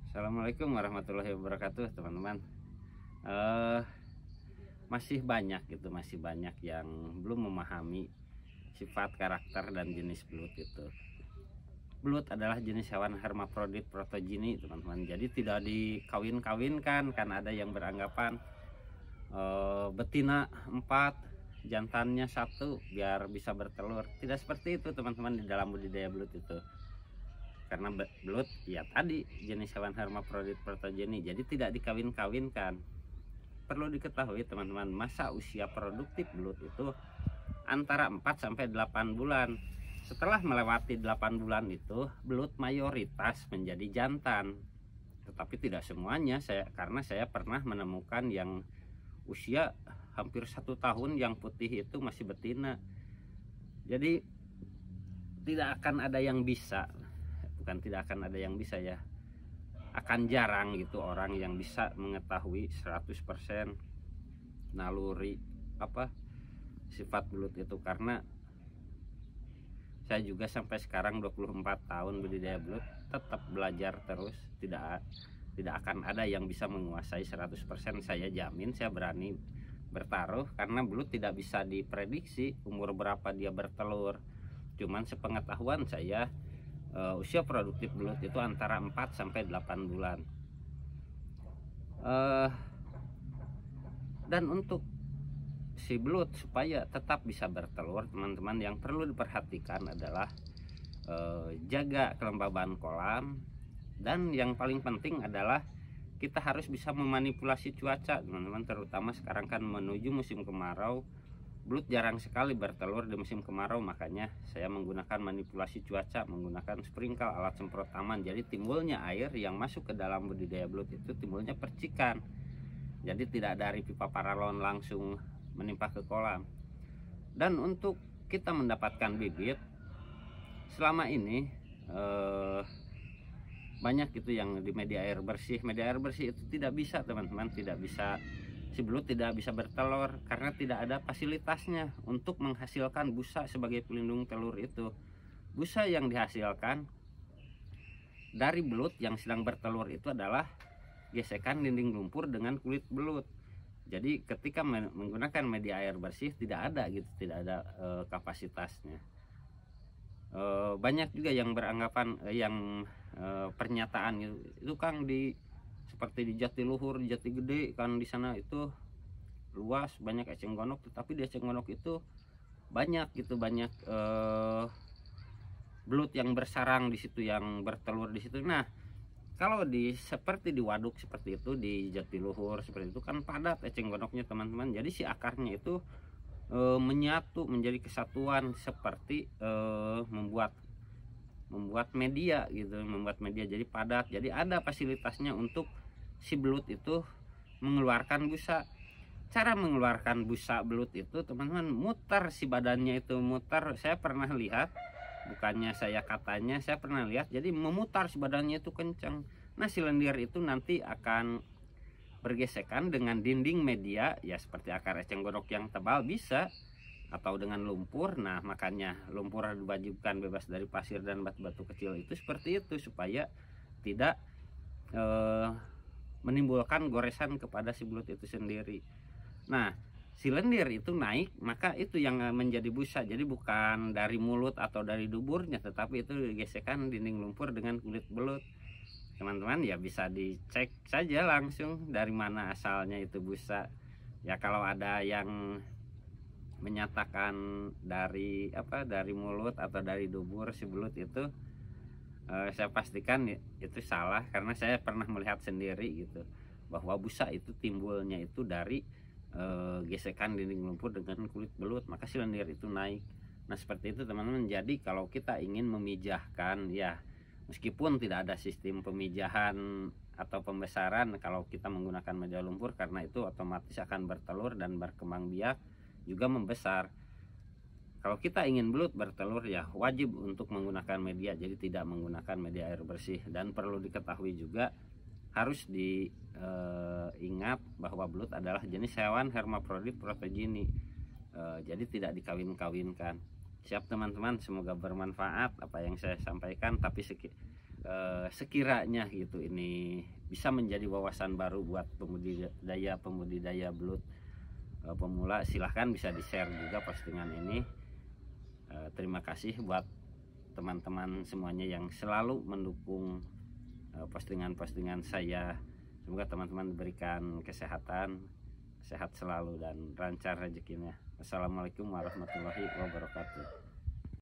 Assalamualaikum warahmatullahi wabarakatuh, teman-teman. Eh, Masih banyak gitu, masih banyak yang belum memahami sifat, karakter, dan jenis belut itu. Belut adalah jenis hewan hermafrodit protogini, teman-teman. Jadi tidak dikawin-kawinkan, kan ada yang beranggapan betina 4, jantannya 1 biar bisa bertelur. Tidak seperti itu, teman-teman, di dalam budidaya belut itu. Karena belut ya tadi jenis hewan hermafrodit protogeni, jadi tidak dikawin-kawinkan. Perlu diketahui, teman-teman, masa usia produktif belut itu antara 4 sampai 8 bulan. Setelah melewati 8 bulan itu, belut mayoritas menjadi jantan. Tetapi tidak semuanya, karena saya pernah menemukan yang usia hampir 1 tahun yang putih itu masih betina. Jadi tidak akan ada yang bisa, bukan tidak akan ada yang bisa ya, akan jarang gitu orang yang bisa mengetahui 100% naluri sifat belut itu. Karena saya juga sampai sekarang 24 tahun budidaya belut tetap belajar terus. Tidak akan ada yang bisa menguasai 100%, saya jamin, saya berani bertaruh, karena belut tidak bisa diprediksi umur berapa dia bertelur. Cuman sepengetahuan saya, usia produktif belut itu antara 4 sampai 8 bulan. Dan untuk si belut supaya tetap bisa bertelur, teman-teman, yang perlu diperhatikan adalah jaga kelembaban kolam, dan yang paling penting adalah kita harus bisa memanipulasi cuaca, teman-teman. Terutama sekarang kan menuju musim kemarau, belut jarang sekali bertelur di musim kemarau. Makanya saya menggunakan manipulasi cuaca, menggunakan sprinkle, alat semprot taman. Jadi timbulnya air yang masuk ke dalam budidaya belut itu timbulnya percikan, jadi tidak dari pipa paralon langsung menimpa ke kolam. Dan untuk kita mendapatkan bibit, selama ini banyak itu yang di media air bersih. Media air bersih itu tidak bisa, teman-teman, tidak bisa, si belut tidak bisa bertelur karena tidak ada fasilitasnya untuk menghasilkan busa sebagai pelindung telur itu. Busa yang dihasilkan dari belut yang sedang bertelur itu adalah gesekan dinding lumpur dengan kulit belut. Jadi ketika menggunakan media air bersih tidak ada gitu, tidak ada kapasitasnya. Banyak juga yang beranggapan pernyataan itu Kang, seperti di Jatiluhur, di Jatigede kan, di sana itu luas, banyak eceng gondok, tetapi di eceng gondok itu banyak belut yang bersarang di situ, yang bertelur di situ. Nah, kalau seperti di waduk seperti itu, di Jatiluhur seperti itu kan padat eceng gondoknya, teman-teman. Jadi si akarnya itu menyatu menjadi kesatuan, seperti membuat media gitu, membuat media jadi padat. Jadi ada fasilitasnya untuk si belut itu mengeluarkan busa. Cara mengeluarkan busa belut itu, teman-teman, muter si badannya itu, muter. Saya pernah lihat, bukannya saya katanya, saya pernah lihat. Jadi memutar si badannya itu kencang. Nah, si lendir itu nanti akan bergesekan dengan dinding media ya, seperti akar eceng gondok yang tebal bisa, atau dengan lumpur. Nah, makanya lumpur diwajibkan bebas dari pasir dan batu-batu kecil itu seperti itu, supaya tidak menimbulkan goresan kepada si belut itu sendiri. Nah, si lendir itu naik, maka itu yang menjadi busa. Jadi bukan dari mulut atau dari duburnya, tetapi itu gesekan dinding lumpur dengan kulit belut. Teman-teman ya bisa dicek saja langsung dari mana asalnya itu busa. Ya kalau ada yang menyatakan dari mulut atau dari dubur si belut itu, saya pastikan itu salah, karena saya pernah melihat sendiri gitu, bahwa busa itu timbulnya itu dari gesekan dinding lumpur dengan kulit belut, maka si lendir itu naik. Nah, seperti itu, teman-teman. Jadi kalau kita ingin memijahkan ya, meskipun tidak ada sistem pemijahan atau pembesaran kalau kita menggunakan media lumpur, karena itu otomatis akan bertelur dan berkembang biak juga membesar. Kalau kita ingin belut bertelur ya wajib untuk menggunakan media, jadi tidak menggunakan media air bersih. Dan perlu diketahui juga, harus diingat bahwa belut adalah jenis hewan hermafrodit protogini, jadi tidak dikawin-kawinkan. Siap, teman-teman, semoga bermanfaat apa yang saya sampaikan. Tapi sekiranya gitu ini bisa menjadi wawasan baru buat pembudidaya belut pemula, silahkan bisa di-share juga postingan ini. Terima kasih buat teman-teman semuanya yang selalu mendukung postingan-postingan saya. Semoga teman-teman diberikan kesehatan, sehat selalu dan lancar rezekinya. Wassalamualaikum warahmatullahi wabarakatuh.